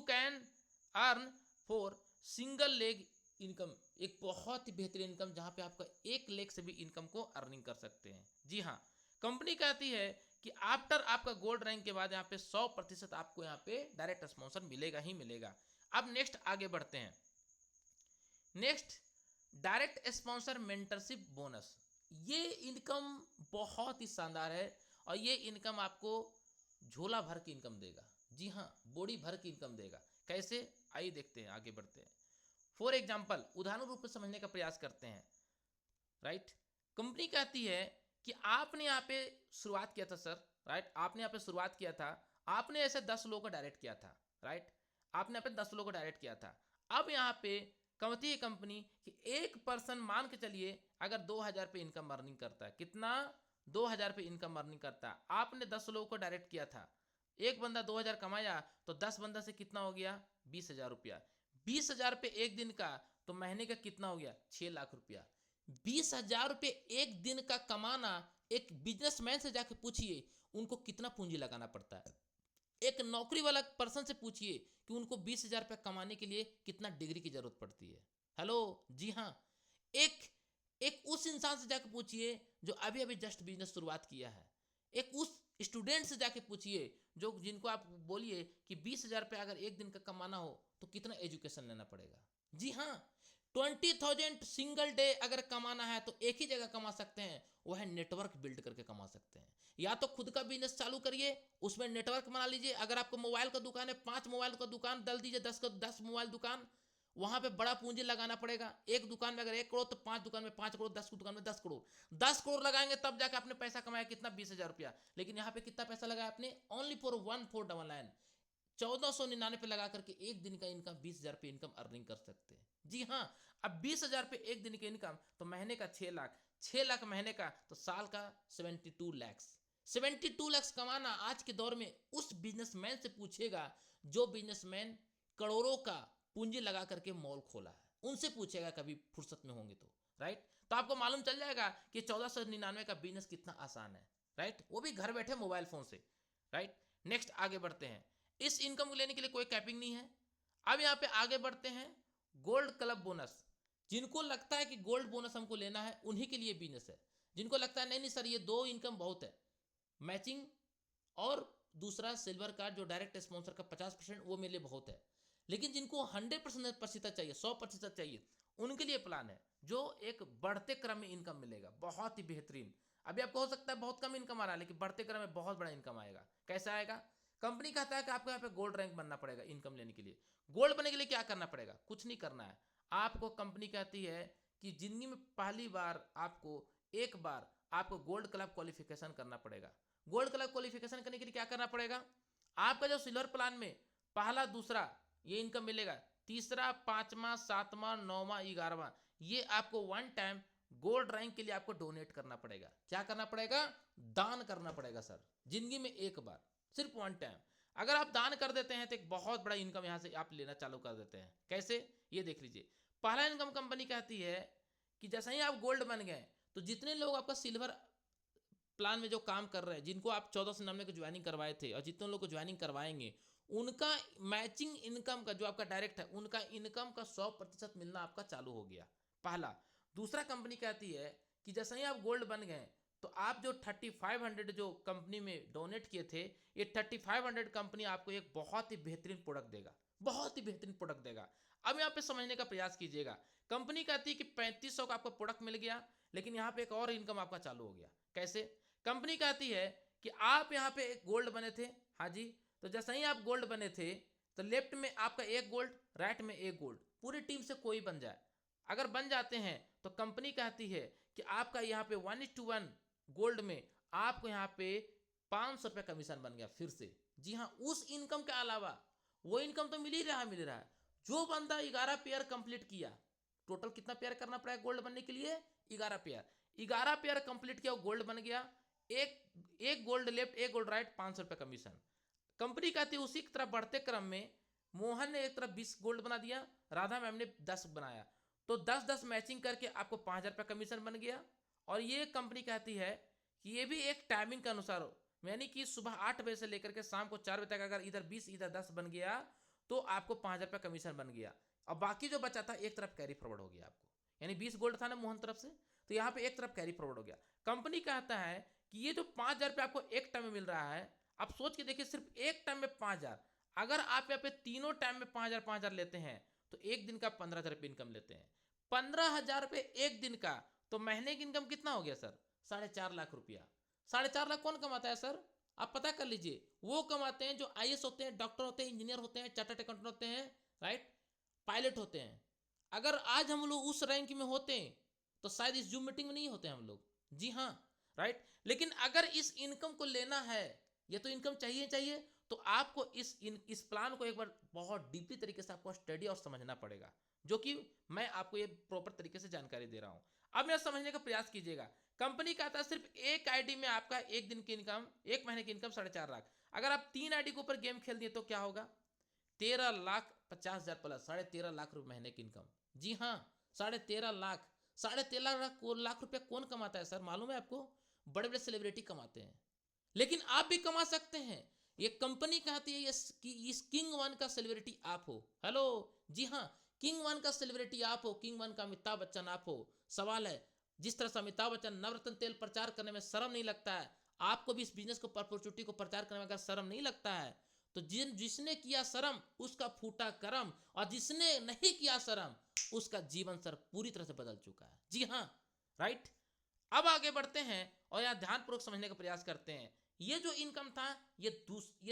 can earn for single leg income, एक बहुत ही बेहतरीन इनकम जहां पे आपका 1 लेग से भी इनकम को अर्निंग कर सकते हैं। जी हाँ, कंपनी कहती है कि आफ्टर आपका गोल्ड रैंक के बाद यहाँ पे 100% आपको यहाँ पे डायरेक्ट स्पॉन्सर मिलेगा ही मिलेगा। अब नेक्स्ट आगे बढ़ते हैं। Next direct sponsor mentorship bonus, ये इनकम बहुत ही शानदार है, और ये इनकम आपको झोला भर की इनकम देगा। जी हाँ, बोड़ी भर की इनकम देगा। कैसे? आइए देखते हैं, आगे बढ़ते हैं। फॉर एग्जाम्पल, उदाहरण रूप में समझने का प्रयास करते हैं, राइट। कंपनी कहती है कि आपने यहाँ पे शुरुआत किया था सर, राइट, आपने यहाँ पे शुरुआत किया था, आपने ऐसे 10 लोगों को डायरेक्ट किया था, राइट, आपने यहाँ पे 10 लोगों को डायरेक्ट किया था। अब यहाँ पे कहती है कंपनी कि एक पर्सन मान के चलिए अगर 2,000 पे इनकम अर्निंग करता है। कितना? 2,000 पे इनकम अर्निंग करता है। आपने 10 लोगों को डायरेक्ट किया था, एक बंदा 2,000 कमाया, तो 10 बंदा से कितना हो गया? 20,000 रुपया। 20,000 पे एक दिन का, तो महीने का कितना हो गया? 6 लाख रुपया। 20,000 रुपये एक दिन का कमाना, एक बिजनेसमैन से जाके पूछिए उनको कितना पूंजी लगाना पड़ता है। एक नौकरी वाला पर्सन से पूछिए कि उनको 20,000 रुपये कमाने के लिए कितना डिग्री की जरूरत पड़ती है। हेलो, जी हाँ, एक एक उस इंसान से जाके पूछिए जो अभी अभी जस्ट बिजनेस शुरुआत किया है। एक उस स्टूडेंट से जाके पूछिए जो जिनको आप बोलिए कि 20,000 रुपये अगर एक दिन का कमाना हो तो कितना एजुकेशन लेना पड़ेगा। जी हाँ, 20,000 सिंगल डे अगर कमाना है तो एक ही जगह कमा सकते हैं, वो है नेटवर्क बिल्ड करके कमा सकते हैं। या तो खुद का बिजनेस चालू करिए, उसमें नेटवर्क बना लीजिए। अगर आपको मोबाइल का दुकान है, 5 मोबाइल का दुकान डाल दीजिए, 10 मोबाइल दुकान, वहां पे बड़ा पूंजी लगाना पड़ेगा। एक दुकान में अगर 1 करोड़ तो 5 दुकान में 5 करोड़, 10 दुकान में 10 करोड़, 10 करोड़ लगाएंगे तब जाकर आपने पैसा कमाया। कितना? 20,000 रुपया। लेकिन यहाँ पे कितना पैसा लगाया आपने? ओनली फॉर 1499, 1499 पे लगा करके एक दिन का इनकम 20,000 पे इनकम अर्निंग कर सकते हैं। जी हाँ, अब 20,000 पे एक दिन की इनकम, तो महीने का 6 लाख, 6 लाख महीने का, तो साल का 72 लैक्स। 72 लैक्स कमाना आज के दौर में उस बिजनेसमैन से पूछेगा जो बिजनेसमैन करोड़ों का पूंजी लगा करके मॉल खोला है, उनसे पूछेगा कभी फुर्सत में होंगे तो, राइट। तो आपको मालूम चल जाएगा कि 1499 का बिजनेस कितना आसान है, राइट, वो भी घर बैठे मोबाइल फोन से, राइट। नेक्स्ट आगे बढ़ते हैं। इस इनकम को लेने के लिए कोई कैपिंग नहीं है। अब यहाँ पे आगे बढ़ते हैं, गोल्ड क्लब बोनस। जिनको लगता है कि गोल्ड बोनस हमको लेना है उन्हीं के लिए बिजनेस है। जिनको लगता है नहीं नहीं सर ये दो इनकम बहुत है, मैचिंग और दूसरा सिल्वर कार्ड जो डायरेक्ट स्पॉन्सर का 50% वो मेरे लिए बहुत है, लेकिन जिनको 100% चाहिए, 100% चाहिए, उनके लिए प्लान है जो एक बढ़ते क्रम में इनकम मिलेगा, बहुत ही बेहतरीन। अभी आपको हो सकता है बहुत कम इनकम आ रहा है, लेकिन बढ़ते क्रम में बहुत बड़ा इनकम आएगा। कैसे आएगा? कंपनी कहता है कि आपको यहाँ पे गोल्ड रैंक बनना पड़ेगा इनकम लेने के लिए। गोल्ड बनने के लिए क्या करना पड़ेगा? कुछ नहीं करना है आपको। कंपनी कहती है कि जिंदगी में पहली बार आपको एक बार आपको गोल्ड क्लब क्वालिफिकेशन करना पड़ेगा। गोल्ड क्लब क्वालिफिकेशन करने के लिए क्या करना पड़ेगा? आपका जो सिल्वर प्लान में पहला दूसरा ये इनकम मिलेगा, तीसरा पांचवा सातवां नौवां 11वां ये आपको वन टाइम गोल्ड रैंक के लिए आपको डोनेट करना पड़ेगा। क्या करना पड़ेगा? दान करना पड़ेगा सर, जिंदगी में एक बार, सिर्फ वन टाइम। अगर आप दान कर देते हैं तो एक बहुत बड़ा इनकम यहां से आप लेना चालू कर देते हैं। कैसे? ये देख लीजिए। पहला इनकम कंपनी कहती है कि जैसे ही आप गोल्ड बन गए तो जितने लोग आपका सिल्वर प्लान में जो काम कर रहे हैं, जिनको आप 1499 को ज्वाइनिंग करवाए थे और जितने लोग को ज्वाइनिंग करवाएंगे, उनका मैचिंग इनकम का जो आपका डायरेक्ट है उनका इनकम का 100% मिलना आपका चालू हो गया। पहला। दूसरा, कंपनी कहती है कि जैसे ही आप गोल्ड बन गए तो आप जो 3500 जो कंपनी में डोनेट किए थे, ये 3500 कंपनी आपको एक बहुत ही बेहतरीन प्रोडक्ट देगा, बहुत ही बेहतरीन प्रोडक्ट देगा। अब यहाँ पे समझने का प्रयास कीजिएगा। कंपनी कहती है कि 3500 का आपको प्रोडक्ट मिल गया, लेकिन यहाँ पे एक और इनकम आपका चालू हो गया। कैसे? कंपनी कहती है कि आप यहाँ पे एक गोल्ड बने थे, हाँ जी, तो जैसे ही आप गोल्ड बने थे तो लेफ्ट में आपका एक गोल्ड, राइट में एक गोल्ड, पूरी टीम से कोई बन जाए, अगर बन जाते हैं तो कंपनी कहती है कि आपका यहाँ पे 1:1 गोल्ड में आपको यहाँ पे 500 रुपये कमीशन बन गया फिर से। जी हाँ, उस इनकम के अलावा वो इनकम तो मिल ही रहा है। जो बंदा 11 पेयर कंप्लीट किया, टोटल कितना पेयर करना पड़ेगा गोल्ड बनने के लिए? 11 पेयर। 11 पेयर कंप्लीट किया, गोल्ड बन गया। एक गोल्ड लेफ्ट, एक गोल्ड राइट, 500 रुपये कमीशन। कंपनी कहती है उसी की तरफ बढ़ते क्रम में मोहन ने एक तरफ 20 गोल्ड बना दिया, राधा मैम ने 10 बनाया, तो 10-10 मैचिंग करके आपको 5000 रुपये कमीशन बन गया। और ये कंपनी कहती है कि ये भी एक टाइमिंग के अनुसार हो, यानी कि सुबह 8 बजे से लेकर के शाम को 4 बजे तक अगर इधर 20 इधर 10 बन गया तो आपको 5000 रुपये कमीशन बन गया। और बाकी जो बचा था एक तरफ कैरी फॉरवर्ड हो गया आपको, यानी 20 गोल्ड था ना मोहन तरफ से, तो यहाँ पे एक तरफ कैरी फॉरवर्ड हो गया। कंपनी कहता है कि ये जो 5000 रुपये आपको एक टाइम में मिल रहा है, आप सोच के देखिए, सिर्फ एक टाइम में 5000, अगर आप यहाँ पे तीनों टाइम में 5000 लेते हैं तो एक दिन का 15000 रुपये इनकम लेते हैं। 15000 रुपये एक दिन का, तो महीने की इनकम कितना हो गया सर? 4.5 लाख रुपया। 4.5 लाख कौन कमाता है सर? आप पता कर लीजिए। वो कमाते हैं जो IAS होते हैं, डॉक्टर होते हैं, इंजीनियर होते हैं, चार्टर्ड अकाउंटेंट होते हैं, राइट, पायलट होते हैं। अगर आज हम लोग उस रैंक में होते तो शायद इस जूम मीटिंग में नहीं होते हम लोग। जी हाँ, राइट। लेकिन अगर इस इनकम को लेना है, ये तो इनकम चाहिए चाहिए, तो आपको इस प्लान को एक बार बहुत डीपली तरीके से आपको स्टडी और समझना पड़ेगा, जो कि मैं आपको ये प्रॉपर तरीके से जानकारी दे रहा हूं। अब मैं समझने का प्रयास कीजिएगा। कंपनी कहता है सिर्फ एक आईडी में आपका एक दिन की इनकम, एक महीने की इनकम 4.5 लाख। अगर आप 3 आईडी के ऊपर गेम खेल दिए तो क्या होगा? 13,50,000 प्लस 13.5 लाख रुपए महीने की इनकम। जी हाँ, 13.5 लाख। 13.5 लाख रुपया कौन कमाता है सर? मालूम है आपको? बड़े बड़े सेलिब्रिटी कमाते हैं। लेकिन आप भी कमा सकते हैं। ये कंपनी कहती है कि इस किंग वन का सेलिब्रिटी आप हो। हेलो, जी हाँ, किंग वन का सेलिब्रिटी आप हो, किंग वन का अमिताभ बच्चन आप हो। सवाल है, जिस तरह से अमिताभ बच्चन नवरत्न तेल प्रचार करने में शर्म नहीं लगता है, आपको भी इस बिजनेस को, अपॉर्चुनिटी को प्रचार करने में अगर शर्म नहीं लगता है, तो जिसने किया शर्म उसका फूटा करम, और जिसने नहीं किया शर्म उसका जीवन सर पूरी तरह से बदल चुका है। जी हाँ, राइट। अब आगे बढ़ते हैं और यहाँ ध्यानपूर्वक समझने का प्रयास करते हैं। ये जो इनकम था ये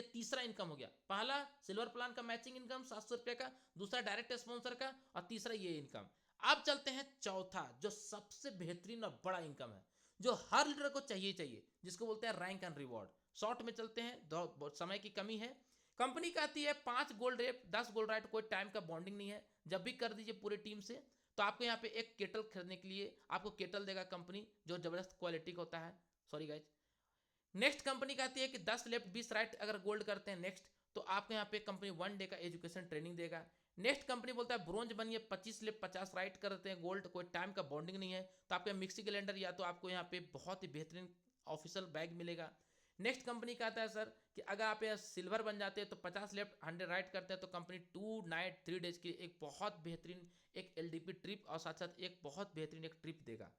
तीसरा इनकम हो गया। पहला सिल्वर प्लान का मैचिंग इनकम 700 रुपये का, दूसरा डायरेक्ट स्पॉन्सर का, और तीसरा ये इनकम। अब चलते हैं चौथा, जो सबसे बेहतरीन और बड़ा इनकम है, जो हर लीडर को चाहिए चाहिए, जिसको बोलते हैं रैंक एंड रिवॉर्ड। शॉर्ट में चलते हैं, बहुत समय की कमी है। कंपनी कहती है 5 गोल्ड रेप 10 गोल्ड राइट, कोई टाइम का बॉन्डिंग नहीं है, जब भी कर दीजिए पूरी टीम से। तो आपको यहाँ पे एक केटल खरीदने के लिए आपको केटल देगा कंपनी, जो जबरदस्त क्वालिटी का होता है। Sorry guys. नेक्स्ट कंपनी कहती है कि 10 लेफ्ट 20 राइट अगर गोल्ड करते हैं नेक्स्ट, तो आपको यहाँ पे कंपनी 1 डे का एजुकेशन ट्रेनिंग देगा। नेक्स्ट कंपनी बोलता है ब्रोंज बनिए 25 लेफ्ट 50 राइट कर देते हैं, गोल्ड कोई टाइम का बॉन्डिंग नहीं है तो आपके मिक्सी कैलेंडर या तो आपको यहाँ पे बहुत ही बेहतरीन ऑफिशियल बैग मिलेगा। नेक्स्ट कंपनी का आता है सर कि अगर आप यहाँ सिल्वर बन जाते हैं तो 50 लेफ्ट 100 राइट करते हैं तो कंपनी 2 नाइट 3 डेज की एक बहुत बेहतरीन एक एलडीपी ट्रिप और साथ साथ एक बहुत बेहतरीन एक ट्रिप देगा।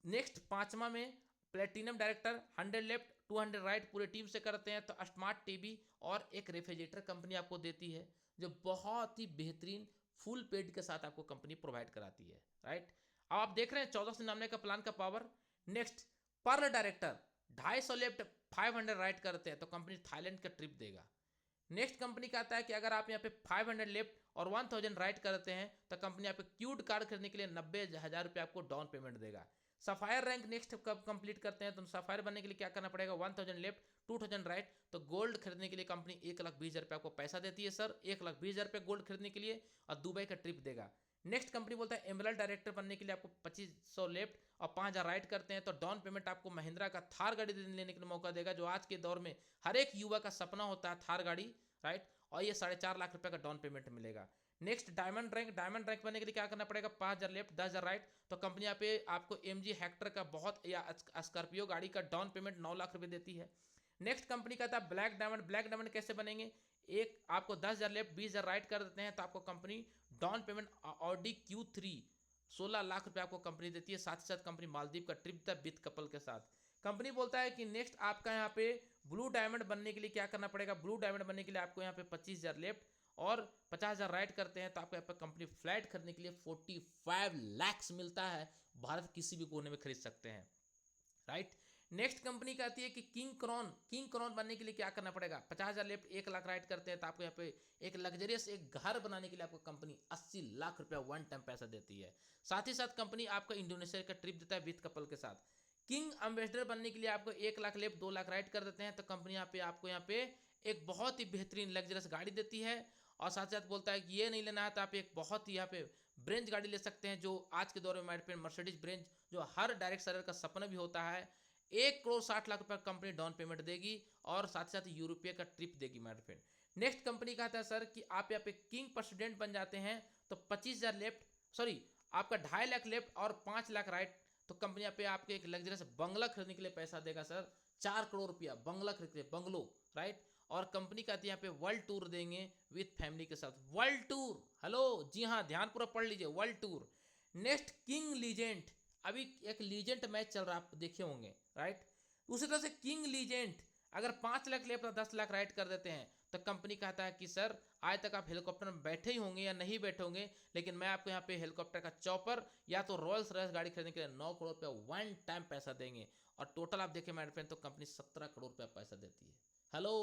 नेक्स्ट पांचवा में प्लेटिनम डायरेक्टर 100 लेफ्ट 200 राइट पूरे टीम से करते हैं तो स्मार्ट टीवी और एक रेफ्रिजरेटर कंपनी आपको देती है जो बहुत ही बेहतरीन फुल पेड के साथ आपको कंपनी प्रोवाइड कराती है, राइट। अब आप देख रहे हैं 1499 का प्लान का power. Next pearl director 250 left 500 right करते हैं तो कंपनी थाईलैंड का ट्रिप देगा। नेक्स्ट कंपनी का आता है कि अगर आप यहाँ पे 500 लेफ्ट और 1000 राइट करते हैं तो कंपनी आपको क्यूड कार्ड खरीदने के लिए 90,000 रुपये आपको डाउन पेमेंट देगा। सफायर रैंक नेक्स्ट कब कंप्लीट करते हैं तो सफायर बनने के लिए क्या करना पड़ेगा, 1000 लेफ्ट 2000 राइट तो गोल्ड खरीदने के लिए कंपनी 1,20,000 रुपये आपको पैसा देती है सर, 1,20,000 रुपये गोल्ड खरीदने के लिए और दुबई का ट्रिप देगा। नेक्स्ट कंपनी बोलता है एमरल्ड डायरेक्टर बनने के लिए आपको 2500 लेफ्ट और 5000 राइट करते हैं तो डाउन पेमेंट आपको महिंद्रा का थार गाड़ी लेने के लिए मौका देगा, जो आज के दौर में हर एक युवा का सपना होता है थार गाड़ी, राइट। और ये 4.5 लाख रुपए का डाउन पेमेंट मिलेगा। नेक्स्ट डायमंड रैंक बनने के लिए क्या करना पड़ेगा, 5000 लेफ्ट 10,000 राइट तो कंपनी यहाँ पे आपको MG हेक्टर का बहुत या स्कॉर्पियो गाड़ी का डाउन पेमेंट 9 लाख रुपए देती है। नेक्स्ट कंपनी का था ब्लैक डायमंड कैसे बनेंगे, एक आपको 10,000 लेफ्ट 20,000 राइट कर देते हैं तो आपको company down payment Audi Q3 16 lakh रुपए आपको कंपनी देती है। साथ ही साथ कंपनी मालदीव का ट्रिप था विद कपल के साथ। कंपनी बोलता है कि नेक्स्ट आपका यहाँ पे ब्लू डायमंड बनने के लिए क्या करना पड़ेगा, ब्लू डायमंड बनने के लिए आपको यहाँ पे 25,000 लेफ्ट और 50,000 राइट करते हैं तो आपको यहाँ पे कंपनी फ्लैट खरीदने के लिए 45 लाख मिलता है, भारत किसी भी कोने में खरीद सकते हैं, राइट। नेक्स्ट कंपनी कहती है कि किंग क्रॉन बनने के लिए क्या करना पड़ेगा, 50,000 लेफ्ट 1 लाख राइट करते हैं तो आपको यहाँ पे एक लग्जरियस एक घर बनाने के लिए आपको कंपनी 80 लाख रुपया वन टाइम पैसा देती है। साथ ही साथ कंपनी आपको इंडोनेशिया का ट्रिप देता है विद कपल के साथ। किंग एम्बेसडर बनने के लिए आपको 1 लाख लेफ्ट 2 लाख राइट कर देते हैं तो कंपनी यहाँ पे आपको यहाँ पे एक बहुत ही बेहतरीन लग्जरियस गाड़ी देती है। और साथ साथ बोलता है कि ये नहीं लेना है तो आप एक बहुत ही यहाँ पे ब्रेंज गाड़ी ले सकते हैं, जो आज के दौर में हमारे पे मर्सिडीज ब्रेंज जो हर डायरेक्ट सेलर का सपना भी होता है। 1,60,00,000 रुपये कंपनी डाउन पेमेंट देगी और साथ साथ यूरोपीय का ट्रिप देगी मेरे फ्रेंड। नेक्स्ट कंपनी कहता है सर कि आप यहाँ पे किंग प्रेसिडेंट बन जाते हैं तो 25,000 लेफ्ट सॉरी आपका 2.5 लाख लेफ्ट और 5 लाख राइट तो कंपनी यहाँ पे आपको एक लग्जरियस बंगला खरीदने के लिए पैसा देगा सर, 4 करोड़ रुपया बंगला खरीदने बंगलो, राइट। और कंपनी कहती है यहाँ पे वर्ल्ड टूर देंगे विथ फैमिली के साथ, वर्ल्ड टूर, हेलो जी हाँ ध्यान पूरा पढ़ लीजिए, world tour. Next king legend, अभी एक लीजेंड मैच चल रहा है आप देखे होंगे, राइट। उसी तरह से किंग लीजेंड अगर 5 लाख लेफ्ट और 10 लाख राइट कर देते हैं तो कंपनी कहता है कि सर आज तक आप हेलीकॉप्टर में बैठे ही होंगे या नहीं बैठे होंगे, लेकिन मैं आपको यहाँ पे हेलीकॉप्टर का चॉपर या तो रॉयल्स रॉयस गाड़ी खरीदने के लिए 9 करोड़ रुपया वन टाइम पैसा देंगे और टोटल आप देखें मेरे फ्रेंड तो कंपनी 17 करोड़ रुपया पैसा देती है। हेलो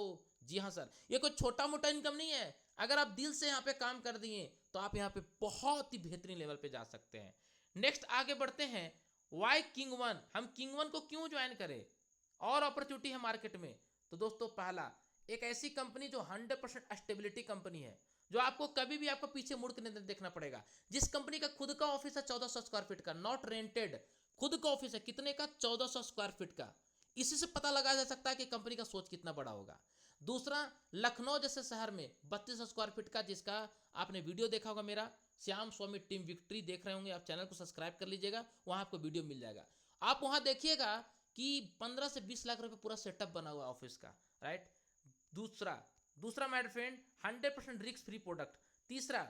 जी हाँ सर, ये कोई छोटा मोटा इनकम नहीं है, अगर आप दिल से यहाँ पे काम कर दिए तो आप यहाँ पे बहुत ही बेहतरीन लेवल पे जा सकते हैं। नेक्स्ट आगे बढ़ते हैं, वाई किंग वन, हम किंग वन को क्यों ज्वाइन करें और अपॉर्चुनिटी है मार्केट में। तो दोस्तों पहला एक ऐसी कंपनी जो 100% स्टेबिलिटी कंपनी है, जो आपको कभी भी आपको पीछे मुड़ के नहीं देखना पड़ेगा, जिस कंपनी का खुद का ऑफिस है 1400 स्क्वायर फीट का, नॉट रेंटेड, खुद का ऑफिस है कितने का, 1400 स्क्वायर फीट का। इसी से पता लगाया जा सकता है कि कंपनी का सोच कितना बड़ा होगा। दूसरा, लखनऊ जैसे शहर में 3200 स्क्वायर फीट का, जिसका आपने वीडियो देखा होगा मेरा, श्याम स्वामी टीम विक्ट्री देख रहे होंगे आप, चैनल को सब्सक्राइब कर लीजिएगा, वहां आपको वीडियो मिल जाएगा। आप वहां देखिएगा कि 15 से 20 लाख रुपए पूरा सेटअप बना हुआ ऑफिस का, राइट। दूसरा my friend 100% risk free product. तीसरा,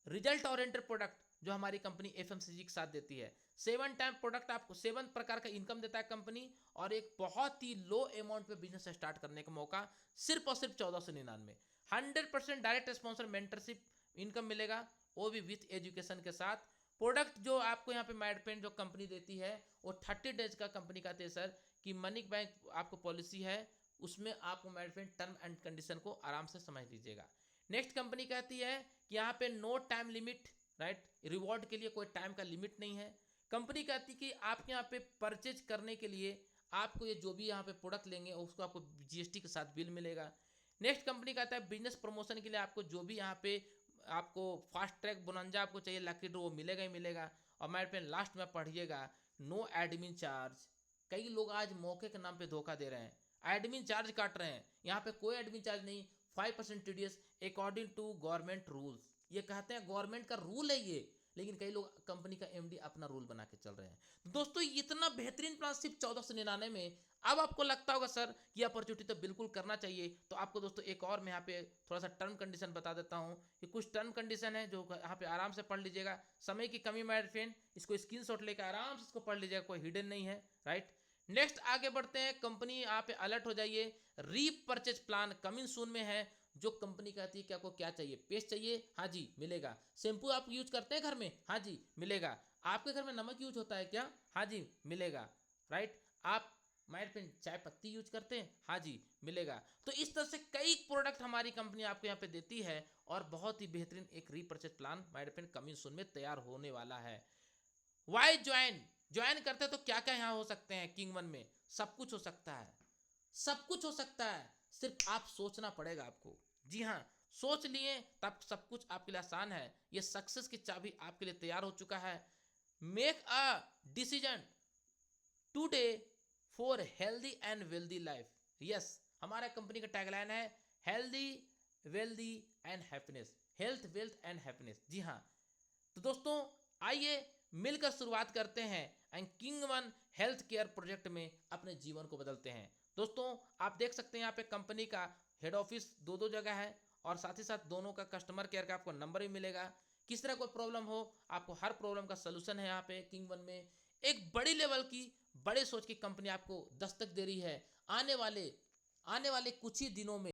रिजल्ट ओरिएंटेड प्रोडक्ट जो हमारी कंपनी FMCG के साथ देती है। 7 टाइम प्रोडक्ट आपको 7 प्रकार का इनकम देता है कंपनी, और एक बहुत ही लो अमाउंट पे बिजनेस स्टार्ट करने का मौका सिर्फ और सिर्फ 1499। 100% डायरेक्ट स्पॉन्सर मेंटरशिप इनकम मिलेगा, वो भी विथ एजुकेशन के साथ। प्रोडक्ट जो आपको यहाँ पे माइड पेन जो कंपनी देती है वो 30 डेज का कंपनी कहते हैं सर कि मनी बैंक आपको पॉलिसी है, उसमें आपको माइड पेन टर्म एंड कंडीशन को आराम से समझ लीजिएगा। नेक्स्ट कंपनी कहती है कि यहाँ पे no time limit, right, reward के लिए कोई टाइम का लिमिट नहीं है। कंपनी कहती है कि आपके यहाँ पे परचेज करने के लिए आपको ये जो भी यहाँ पे प्रोडक्ट लेंगे उसको आपको GST के साथ बिल मिलेगा। नेक्स्ट कंपनी कहता है बिजनेस प्रमोशन के लिए आपको जो भी यहाँ पे आपको फास्ट ट्रैक बोनंजा आपको चाहिए लकी ड्रॉ वो मिलेगा ही मिलेगा। और मेरे पे लास्ट में पढ़िएगा, नो एडमिन चार्ज। कई लोग आज मौके के नाम पे धोखा दे रहे हैं, एडमिन चार्ज काट रहे हैं, यहाँ पे कोई एडमिन चार्ज नहीं। 5% TDS according to government rules. ये कहते हैं गवर्नमेंट का रूल है ये, लेकिन कई लोग कंपनी का एमडी अपना रूल बना के चल रहे हैं। तो दोस्तों इतना बेहतरीन प्लान सिर्फ 1499 में। अब आपको लगता होगा सर ये अपॉर्चुनिटी तो बिल्कुल करना चाहिए, तो आपको दोस्तों एक और मैं यहाँ पे थोड़ा सा टर्म कंडीशन बता देता हूँ कि कुछ टर्म कंडीशन है जो यहाँ पे आराम से पढ़ लीजिएगा। समय की कमी माय फ्रेंड, इसको स्क्रीनशॉट लेकर आराम से इसको पढ़ लीजिएगा, कोई हिडन नहीं है, राइट। नेक्स्ट आगे बढ़ते हैं। कंपनी यहाँ पे अलर्ट हो जाइए, रीपरचेज प्लान कमिंग सून में है। जो कंपनी कहती है कि आपको क्या चाहिए, पेस्ट चाहिए, हाँ जी मिलेगा। शैम्पू आप यूज करते हैं घर में, हाँ जी मिलेगा। आपके घर में नमक यूज होता है क्या, हाँ जी मिलेगा, राइट। आप माय फ्रेंड चाय पत्ती यूज करते हैं, हाँ जी मिलेगा। तो इस तरह से कई प्रोडक्ट हमारी कंपनी आपको यहाँ पे देती है, और बहुत ही बेहतरीन एक repurchase plan my friend coming soon में तैयार होने वाला है। वाई ज्वाइन करते हैं तो क्या क्या यहाँ हो सकते हैं किंग वन में, सब कुछ हो सकता है, सब कुछ हो सकता है, सिर्फ आप सोचना पड़ेगा आपको। जी हाँ, सोच लिए तब सब कुछ आपके लिए आसान है। ये सक्सेस की चाबी आपके लिए तैयार हो चुका है। Make a decision today for healthy and wealthy life. Yes, हमारा कंपनी का टैगलाइन है healthy wealthy and happiness, health wealth and happiness. जी हाँ, तो दोस्तों आइए मिलकर शुरुआत करते हैं and king one health care project में अपने जीवन को बदलते हैं। दोस्तों आप देख सकते हैं यहाँ पे कंपनी का हेड ऑफिस दो दो जगह है, और साथ ही साथ दोनों का कस्टमर केयर का आपको नंबर भी मिलेगा। किस तरह कोई प्रॉब्लम हो, आपको हर प्रॉब्लम का सलूशन है यहाँ पे किंग वन में। एक बड़ी लेवल की बड़े सोच की कंपनी आपको दस्तक दे रही है। आने वाले कुछ ही दिनों में